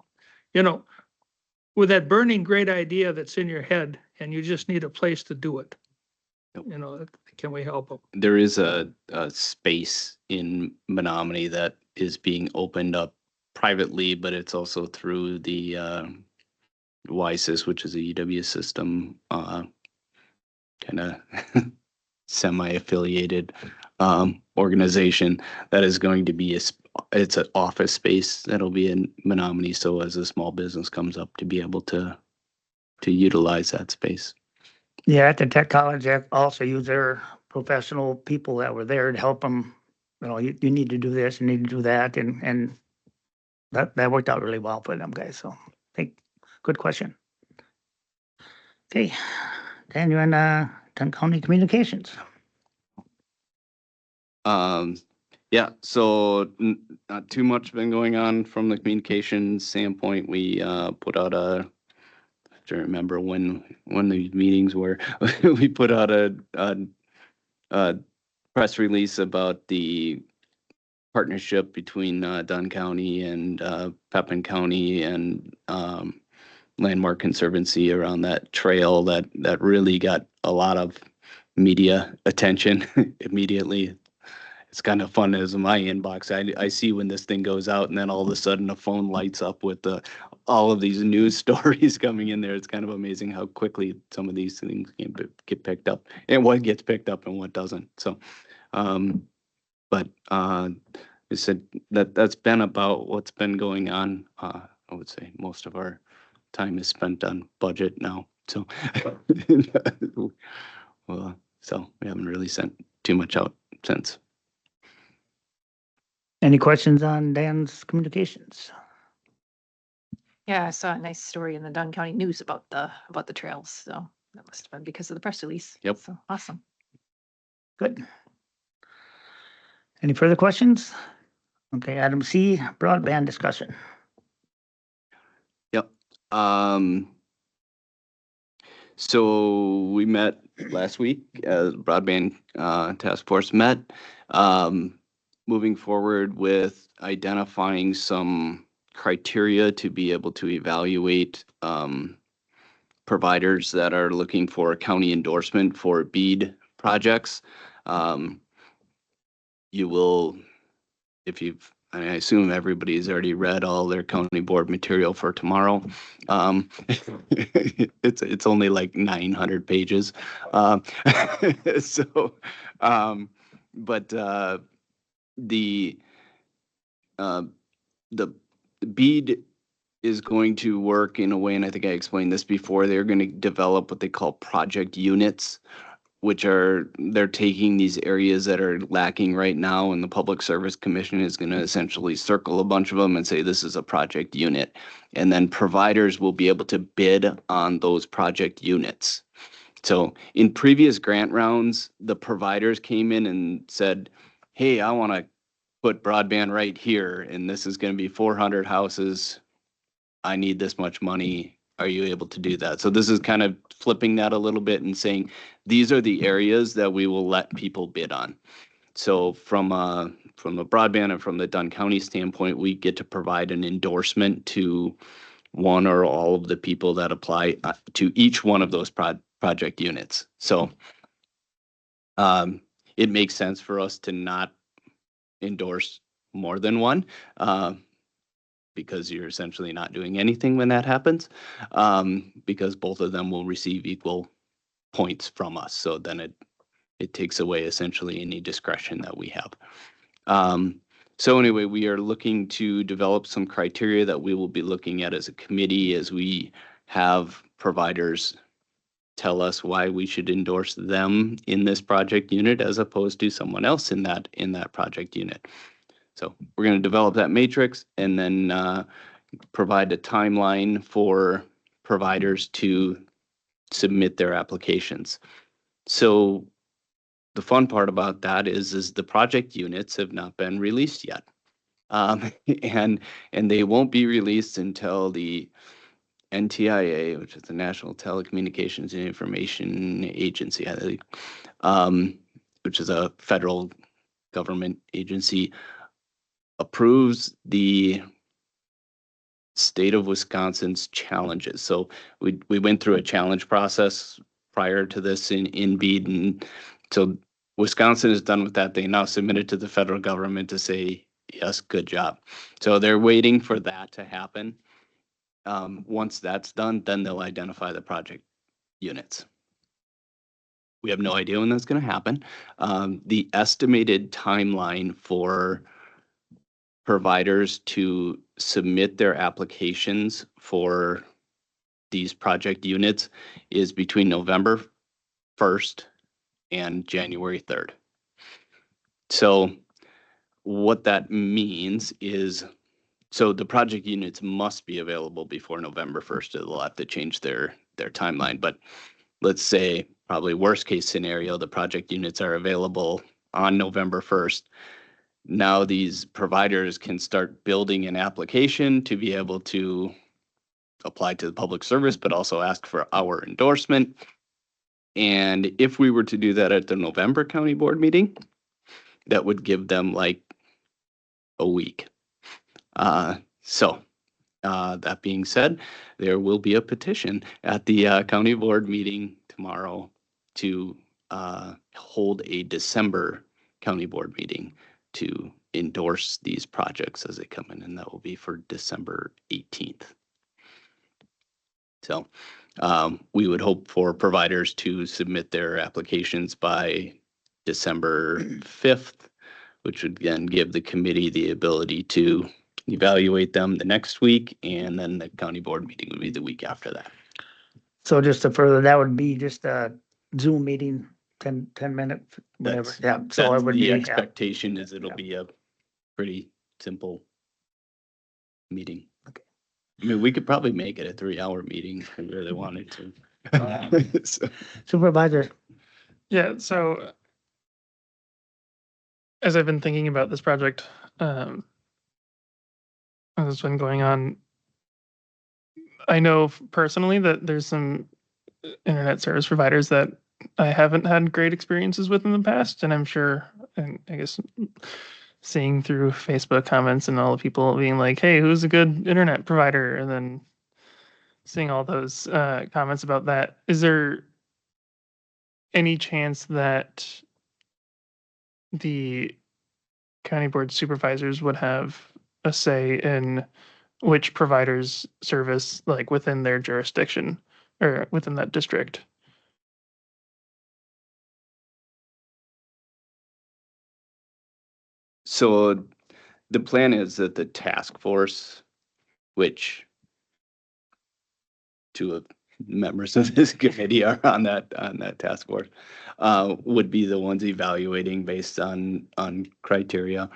with that burning great idea that's in your head and you just need a place to do it. Yep. Can we help them? there is a space in Menominee that is being opened up privately, but it's also through the WISIS, which is a UW system, kind of semi-affiliated organization that is going to be it's an office space that'll be in Menominee. So as a small business comes up, to be able to utilize that space. Yeah, at the tech college, they also use their professional people that were there to help them. You need to do this, you need to do that, and that worked out really well for them guys. So I think good question. Okay, Dan, you're in Dunn County Communications. Yeah, so not too much been going on from the communications standpoint. We put out I don't remember when the meetings were. We put out a press release about the partnership between Dunn County and Pepin County and Landmark Conservancy around that trail that really got a lot of media attention immediately. It's kind of fun as in my inbox. I see when this thing goes out, and then all of a sudden the phone lights up with all of these news stories coming in there. It's kind of amazing how quickly some of these things can get picked up, and what gets picked up and what doesn't. So, but I said that's been about what's been going on. I would say most of our time is spent on budget now. So, well, so we haven't really sent too much out since. Any questions on Dan's communications? Yeah, I saw a nice story in the Dunn County News about the trails. So that must have been because of the press release. Yep. So awesome. Good. Any further questions? Okay, item C, broadband discussion. Yep. So we met last week as broadband task force met, moving forward with identifying some criteria to be able to evaluate providers that are looking for county endorsement for BEAD projects. You will, if you've, I assume everybody's already read all their county board material for tomorrow. It's only like 900 pages. But the the BEAD is going to work in a way, and I think I explained this before, they're going to develop what they call project units, which are, they're taking these areas that are lacking right now, and the Public Service Commission is going to essentially circle a bunch of them and say, this is a project unit. And then providers will be able to bid on those project units. So in previous grant rounds, the providers came in and said, hey, I want to put broadband right here, and this is going to be 400 houses. I need this much money. Are you able to do that? So this is kind of flipping that a little bit and saying, these are the areas that we will let people bid on. So from the broadband and from the Dunn County standpoint, we get to provide an endorsement to one or all of the people that apply to each one of those project units. So it makes sense for us to not endorse more than one. Because you're essentially not doing anything when that happens, because both of them will receive equal points from us. So then it takes away essentially any discretion that we have. So anyway, we are looking to develop some criteria that we will be looking at as a committee as we have providers tell us why we should endorse them in this project unit as opposed to someone else in that project unit. So we're going to develop that matrix and then provide a timeline for providers to submit their applications. So the fun part about that is the project units have not been released yet. And they won't be released until the NTIA, which is the National Telecommunications and Information Agency, I believe, which is a federal government agency, approves the state of Wisconsin's challenges. So we went through a challenge process prior to this in BEAD, and so Wisconsin is done with that. They now submit it to the federal government to say, yes, good job. So they're waiting for that to happen. Once that's done, then they'll identify the project units. We have no idea when that's going to happen. The estimated timeline for providers to submit their applications for these project units is between November 1st and January 3rd. So what that means is, so the project units must be available before November 1st. They'll have to change their timeline. But let's say, probably worst case scenario, the project units are available on November 1st. Now these providers can start building an application to be able to apply to the public service, but also ask for our endorsement. And if we were to do that at the November county board meeting, that would give them like a week. So that being said, there will be a petition at the county board meeting tomorrow to hold a December county board meeting to endorse these projects as they come in, and that will be for December 18th. So we would hope for providers to submit their applications by December 5th, which would then give the committee the ability to evaluate them the next week, and then the county board meeting would be the week after that. So just to further, that would be just a Zoom meeting, 10 minute, whatever. That's- Yeah, so it That's would the be, yeah. expectation is it'll Yeah. be a pretty simple meeting. Okay. I mean, we could probably make it a 3-hour meeting if we really wanted to. So- Supervisor, Yeah, so as I've been thinking about this project, as it's been going on, I know personally that there's some internet service providers that I haven't had great experiences with in the past, and I'm sure, and I guess seeing through Facebook comments and all the people being like, "Hey, who's a good internet provider?" and then seeing all those comments about that, is there any chance that the county board supervisors would have a say in which providers service like within their jurisdiction or within that district? So the plan is that the task force, which two of members of this committee are on that task force, would be the ones evaluating based on criteria.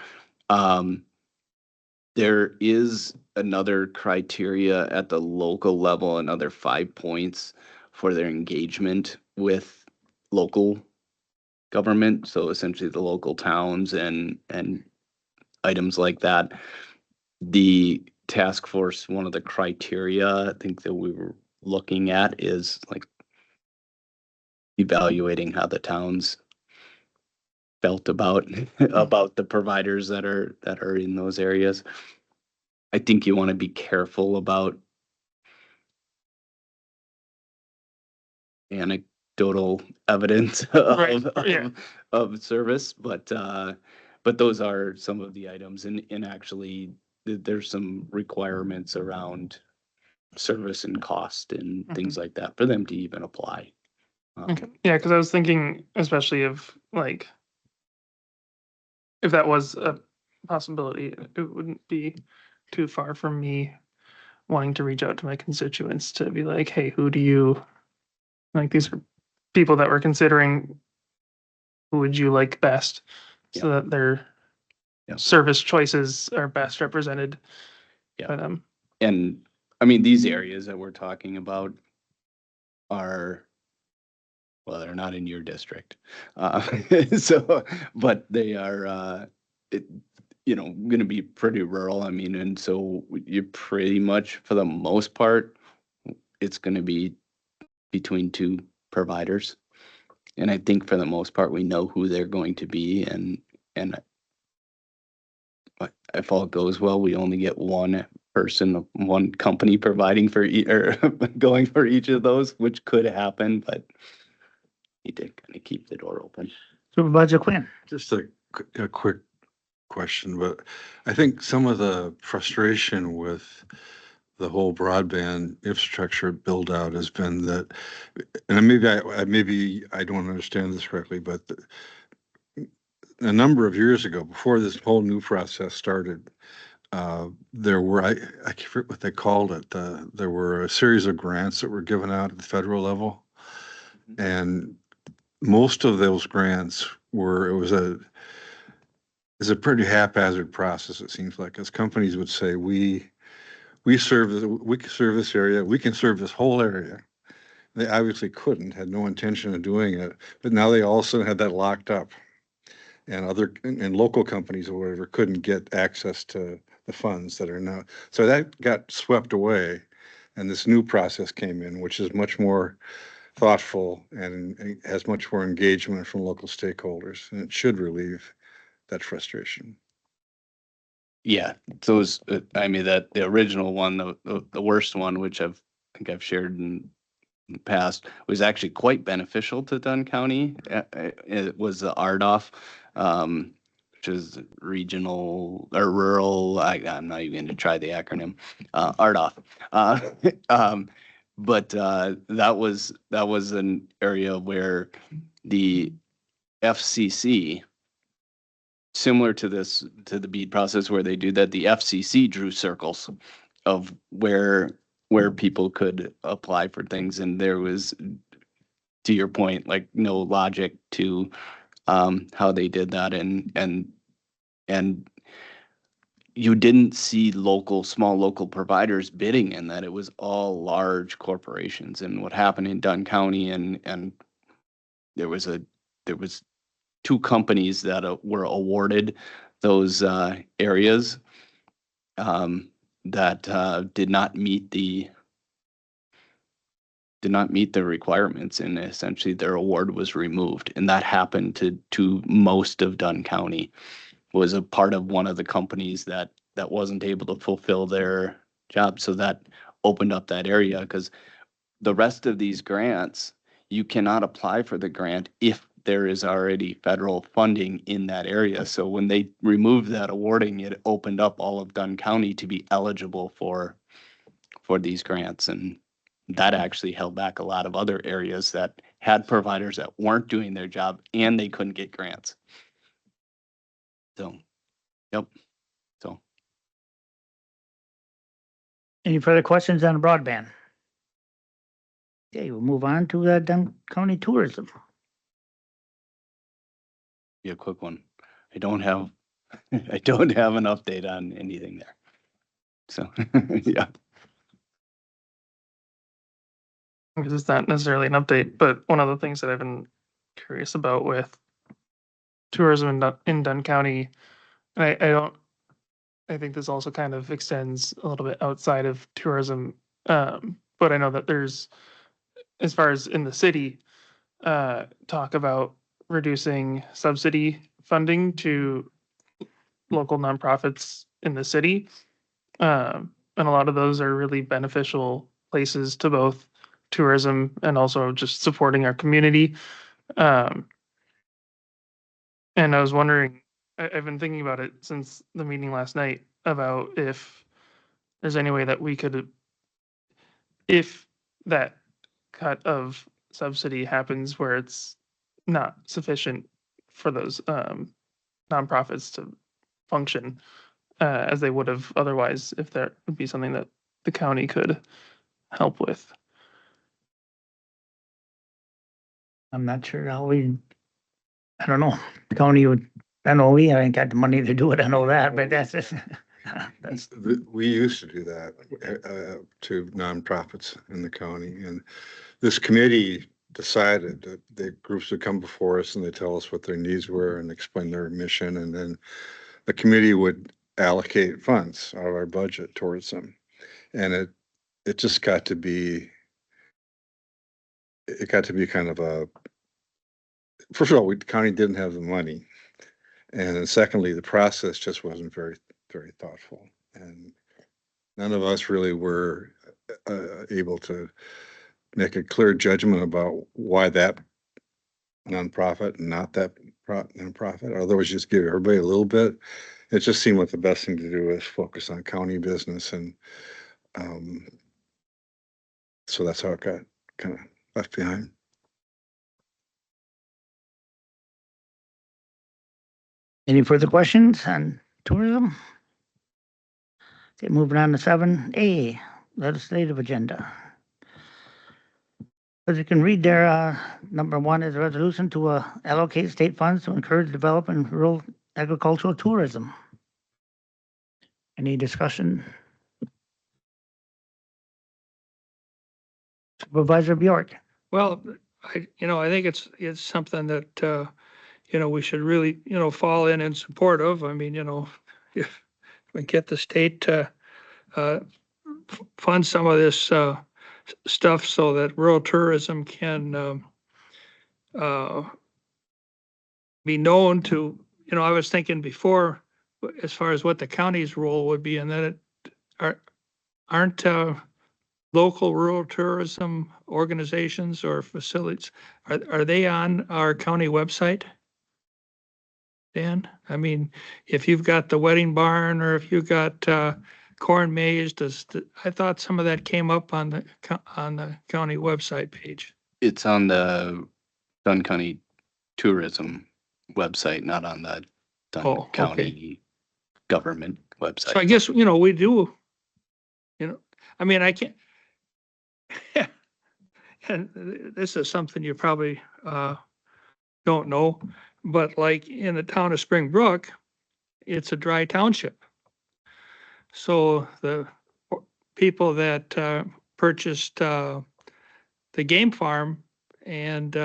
There is another criteria at the local level, another 5 points for their engagement with local government. So essentially the local towns and items like that. The task force, one of the criteria I think that we were looking at is like evaluating how the towns felt about about the providers that are in those areas. I think you want to be careful about anecdotal evidence Right, of, yeah. of service, but those are some of the items, and actually there's some requirements around service and cost and things like that for them to even apply. Okay. Yeah, because I was thinking, especially if like if that was a possibility, it wouldn't be too far from me wanting to reach out to my constituents to be like, hey, who do you like? These are people that we're considering. Who would you like best, so that their service choices are best represented? Yeah. But And I mean, these areas that we're talking about are, well, they're not in your district. So, but they are, going to be pretty rural. I mean, and so you pretty much, for the most part, it's going to be between two providers. And I think for the most part, we know who they're going to be. And if all goes well, we only get one person, one company providing for or going for each of those, which could happen, but need to kind of keep the door open. Supervisor Quinn. Just a quick question, but I think some of the frustration with the whole broadband infrastructure build out has been that, and maybe I don't understand this correctly, but a number of years ago, before this whole new process started, there were, I forget what they called it. There were a series of grants that were given out at the federal level. And most of those grants were, it's a pretty haphazard process, it seems like, as companies would say, we can serve this area, we can serve this whole area. They obviously couldn't, had no intention of doing it, but now they also had that locked up. And local companies or whatever couldn't get access to the funds that are now. So that got swept away. And this new process came in, which is much more thoughtful and has much more engagement from local stakeholders. And it should relieve that frustration. Yeah, those, I mean, that the original one, the worst one, which I think I've shared in the past, was actually quite beneficial to Dunn County. It was the RDOF, which is regional or rural. I'm not even going to try the acronym, RDOF. But that was an area where the FCC, similar to the BEAD process where they do that, the FCC drew circles of where people could apply for things, and there was, to your point, like no logic to how they did that, and you didn't see small local providers bidding in that. It was all large corporations. And what happened in Dunn County, and there was two companies that were awarded those areas that did not meet the requirements, and essentially their award was removed. And that happened to most of Dunn County. Was a part of one of the companies that wasn't able to fulfill their job. So that opened up that area, because the rest of these grants, you cannot apply for the grant if there is already federal funding in that area. So when they removed that awarding, it opened up all of Dunn County to be eligible for these grants. And that actually held back a lot of other areas that had providers that weren't doing their job and they couldn't get grants. So, yep. So Any further questions on broadband? Okay, we'll move on to Dunn County Tourism. Be a quick one. I don't have, I don't have an update on anything there. So, yeah. Because it's not necessarily an update, but one of the things that I've been curious about with tourism in Dunn County, and I think this also kind of extends a little bit outside of tourism. But I know that there's, as far as in the city, talk about reducing subsidy funding to local nonprofits in the city. And a lot of those are really beneficial places to both tourism and also just supporting our community. And I was wondering, I've been thinking about it since the meeting last night about if there's any way that we could, if that cut of subsidy happens where it's not sufficient for those nonprofits to function as they would have otherwise, if that would be something that the county could help with. I'm not sure how I don't know, the county would, I know we ain't got the money to do it, I know that, but that's just. That's, We used to do that to nonprofits in the county, and this committee decided that the groups would come before us and they tell us what their needs were and explain their mission, and then the committee would allocate funds out of our budget towards them. And it just got to be, it got to be kind of a, first of all, the county didn't have the money. And then secondly, the process just wasn't very, very thoughtful. And none of us really were able to make a clear judgment about why that nonprofit and not that nonprofit. Otherwise, just give everybody a little bit. It just seemed like the best thing to do is focus on county business, and so that's how it got kind of left behind. any further questions on tourism? Okay, moving on to 7A, legislative agenda. As you can read there, number 1 is a resolution to allocate state funds to encourage development of rural agricultural tourism. Any discussion? Supervisor Bjork. Well, I think it's something that, we should really, fall in support of. I mean, if we get the state to fund some of this stuff so that rural tourism can be known to, I was thinking before, as far as what the county's role would be, and that aren't local rural tourism organizations or facilities, are they on our county website, Dan? I mean, if you've got the wedding barn, or if you've got corn maze, I thought some of that came up on the county website page. It's on the Dunn County Tourism website, not on the Dunn County government website. So I guess, we do, I mean, I can't, and this is something you probably don't know, but like in the town of Springbrook, it's a dry township. So the people that purchased the game farm and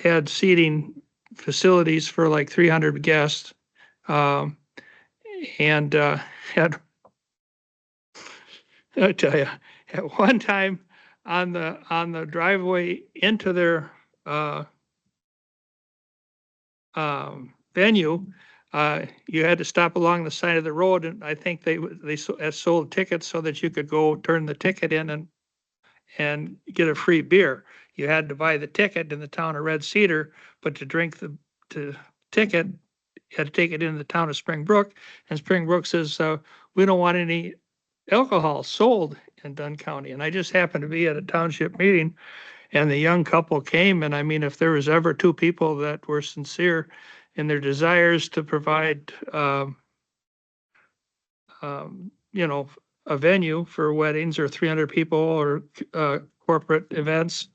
had seating facilities for like 300 guests, and had, I tell you, at one time on the driveway into their venue, you had to stop along the side of the road, and I think they sold tickets so that you could go turn the ticket in and get a free beer. You had to buy the ticket in the town of Red Cedar, but to drink the ticket, you had to take it into the town of Springbrook, and Springbrook says, we don't want any alcohol sold in Dunn County. And I just happened to be at a township meeting, and the young couple came, and I mean, if there was ever two people that were sincere in their desires to provide you know, a venue for weddings or 300 people or corporate events.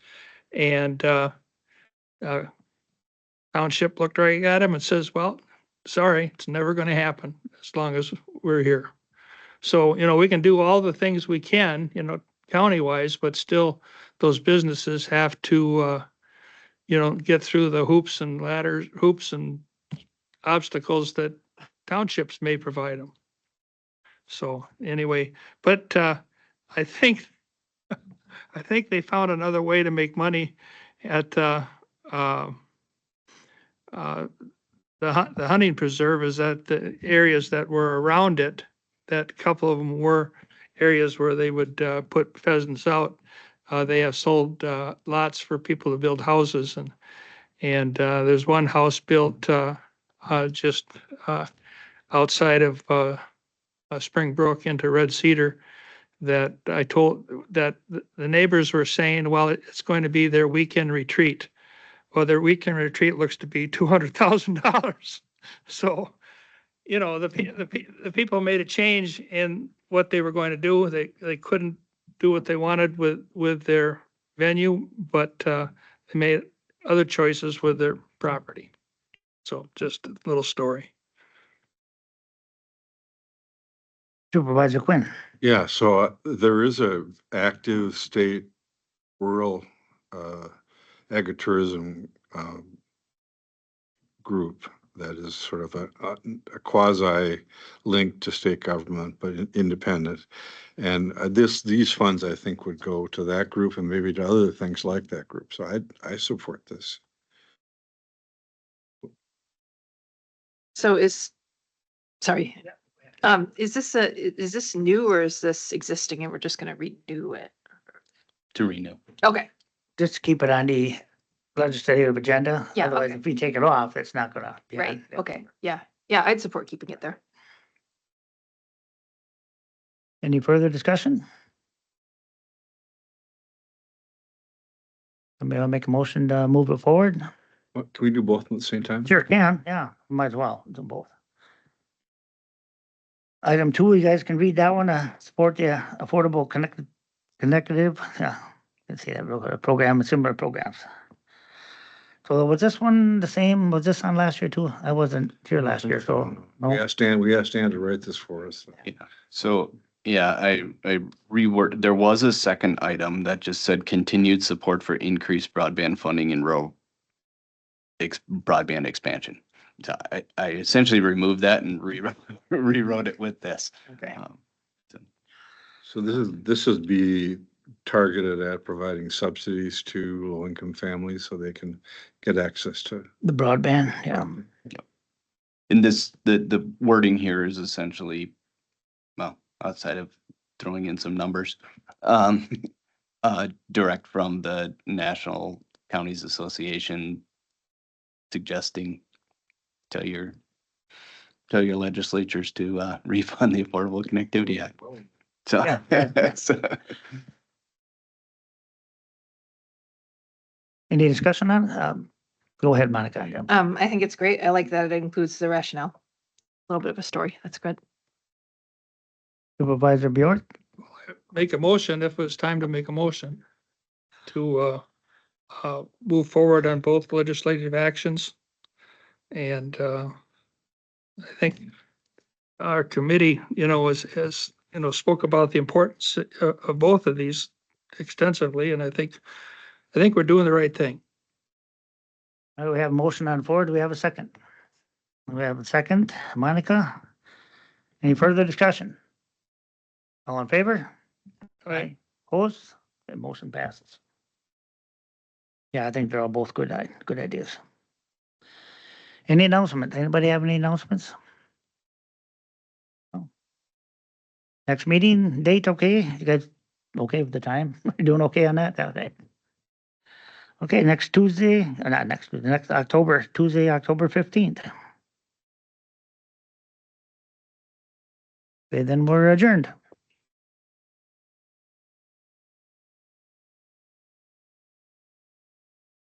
And township looked right at him and says, well, sorry, it's never going to happen as long as we're here. So, you know, we can do all the things we can, you know, county-wise, but still those businesses have to, you know, get through the hoops and obstacles that townships may provide them. So anyway, but I think they found another way to make money at uh, the hunting preserve is that the areas that were around it, that a couple of them were areas where they would put pheasants out. They have sold lots for people to build houses, and there's one house built just outside of Springbrook into Red Cedar that I told that the neighbors were saying, well, it's going to be their weekend retreat. Well, their weekend retreat looks to be $200,000. So, you know, the people made a change in what they were going to do. They couldn't do what they wanted with their venue, but they made other choices with their property. So just a little story. Supervisor Quinn. Yeah, so there is a active state rural agritourism group that is sort of a quasi linked to state government, but independent. And these funds, I think, would go to that group and maybe to other things like that group. So I support this. So sorry, is this new or is this existing and we're just gonna redo it? To renew. Okay, Just keep it on the legislative agenda. Yeah, Otherwise, okay. if we take it off, it's not gonna be right, on. okay, yeah, I'd support keeping it there. Any further discussion? Somebody will make a motion to move it forward? What, can we do both at the same time? Sure can, yeah, might as well, do both. Item 2, you guys can read that one, support the affordable connective, yeah, let's see that real quick, program and similar programs. So was this one the same, was this on last year too? I wasn't here last year, so, We no, asked Dan to write this for us. Yeah. So, yeah, I reworded, there was a second item that just said continued support for increased broadband funding in rural broadband expansion. So I essentially removed that and rewrote it with this. okay. So this is be targeted at providing subsidies to low-income families so they can get access to. The broadband, yeah. And the wording here is essentially, well, outside of throwing in some numbers, direct from the National Counties Association suggesting tell your legislatures to refund the Affordable Connectivity Act. So, Yeah. so Any discussion on it? Go ahead, Monica. Yeah. I think it's great. I like that it includes the rationale. A little bit of a story. That's good. Supervisor Bjork, Make a motion if it's time to make a motion to move forward on both legislative actions. And I think our committee, you know, has you know, spoke about the importance of both of these extensively, and I think we're doing the right thing. we have a motion on the floor. Do we have a second? We have a second. Monica? Any further discussion? All in favor? Aye. Opposed? The motion passes. Yeah, I think they're all both good ideas. Any announcement? Anybody have any announcements? No. Next meeting date, okay? You guys okay with the time? You doing okay on that? Okay. Okay, next Tuesday, not next Tuesday, next October, Tuesday, October 15th. Okay, then we're adjourned.